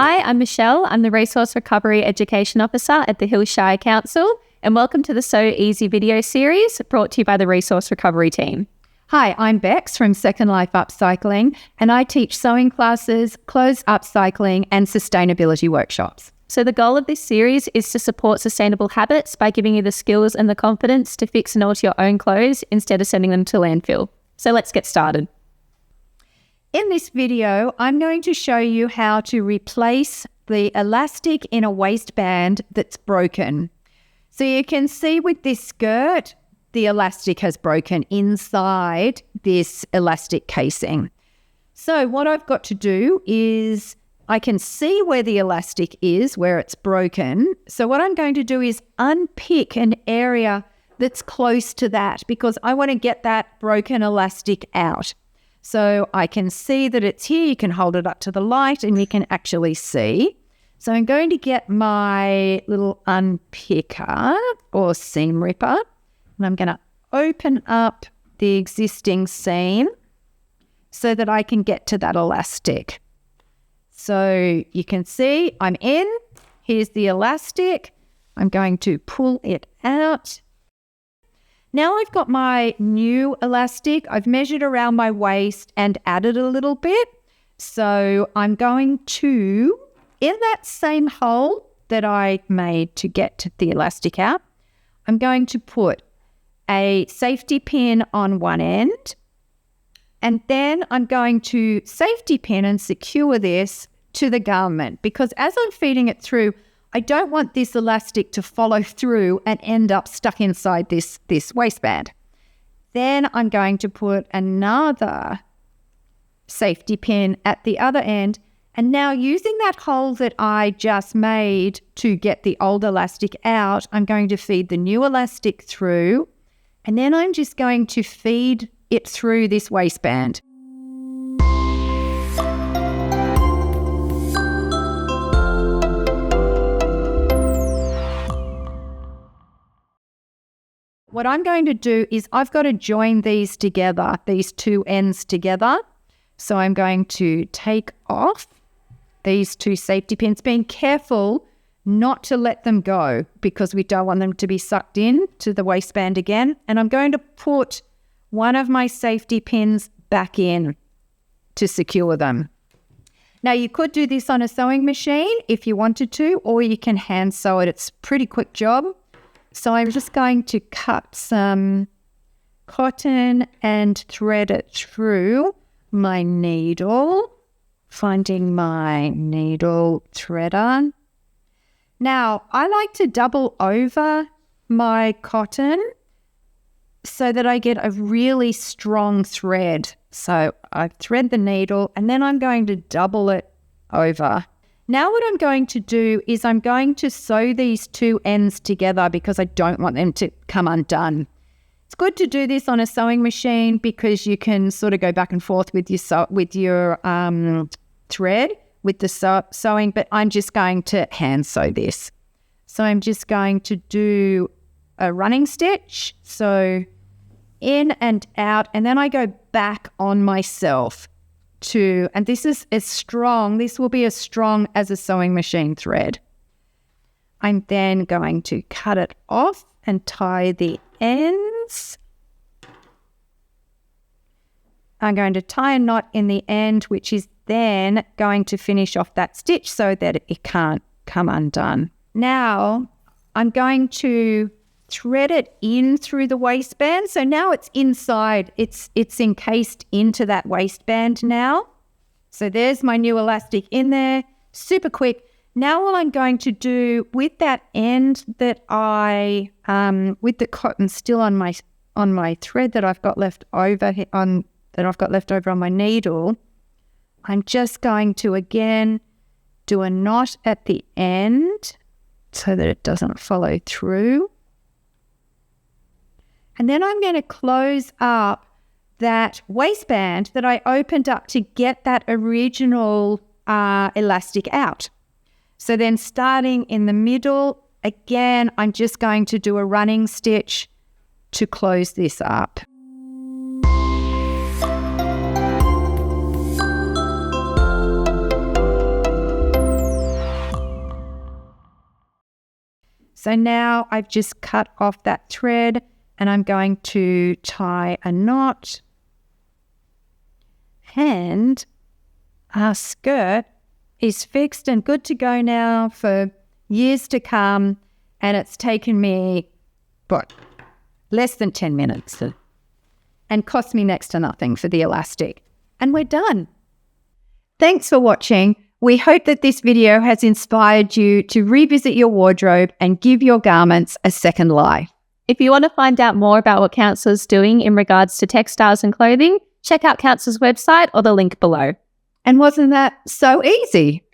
Hi, I'm Michelle. I'm the Resource Recovery Education Officer at the Hillshire Council, and welcome to the So Easy video series brought to you by the Resource Recovery team. Hi, I'm Bex from Second Life Upcycling, and I teach sewing classes, clothes upcycling, and sustainability workshops. So the goal of this series is to support sustainable habits by giving you the skills and the confidence to fix and alter your own clothes instead of sending them to landfill. So let's get started. In this video, I'm going to show you how to replace the elastic in a waistband that's broken. So you can see with this skirt, the elastic has broken inside this elastic casing. So what I've got to do is I can see where the elastic is, where it's broken. So what I'm going to do is unpick an area that's close to that because I want to get that broken elastic out. So I can see that it's here. You can hold it up to the light and you can actually see. So I'm going to get my little unpicker or seam ripper, and I'm going to open up the existing seam so that I can get to that elastic. So you can see I'm in. Here's the elastic. I'm going to pull it out. Now I've got my new elastic. I've measured around my waist and added a little bit. So I'm going to, in that same hole that I made to get the elastic out, I'm going to put a safety pin on one end, and then I'm going to safety pin and secure this to the garment because as I'm feeding it through, I don't want this elastic to follow through and end up stuck inside this waistband. Then I'm going to put another safety pin at the other end. And now using that hole that I just made to get the old elastic out, I'm going to feed the new elastic through. And then I'm just going to feed it through this waistband. What I'm going to do is I've got to join these together, these two ends together. So I'm going to take off these two safety pins, being careful not to let them go because we don't want them to be sucked in to the waistband again. And I'm going to put one of my safety pins back in to secure them. Now you could do this on a sewing machine if you wanted to, or you can hand sew it. It's a pretty quick job. So I'm just going to cut some cotton and thread it through my needle, finding my needle threader. Now, I like to double over my cotton so that I get a really strong thread. So I thread the needle and then I'm going to double it over. Now what I'm going to do is I'm going to sew these two ends together because I don't want them to come undone. It's good to do this on a sewing machine because you can sort of go back and forth with your thread with the sewing, but I'm just going to hand sew this. So I'm just going to do a running stitch, so in and out, and then I go back on myself. And this is as strong, this will be as strong as a sewing machine thread. I'm then going to cut it off and tie the ends. I'm going to tie a knot in the end, which is then going to finish off that stitch so that it can't come undone. Now I'm going to thread it in through the waistband. So now it's inside, it's encased into that waistband now. So there's my new elastic in there, super quick. Now all I'm going to do with that end that with the cotton still on my thread that I've got left over on my needle, I'm just going to again do a knot at the end so that it doesn't follow through. And then I'm going to close up that waistband that I opened up to get that original elastic out. So then starting in the middle, again, I'm just going to do a running stitch to close this up. So now I've just cut off that thread and I'm going to tie a knot. And our skirt is fixed and good to go now for years to come. And it's taken me, less than 10 minutes and cost me next to nothing for the elastic. And we're done. Thanks for watching. We hope that this video has inspired you to revisit your wardrobe and give your garments a second life. If you want to find out more about what Council is doing in regards to textiles and clothing, check out Council's website or the link below. And wasn't that so easy?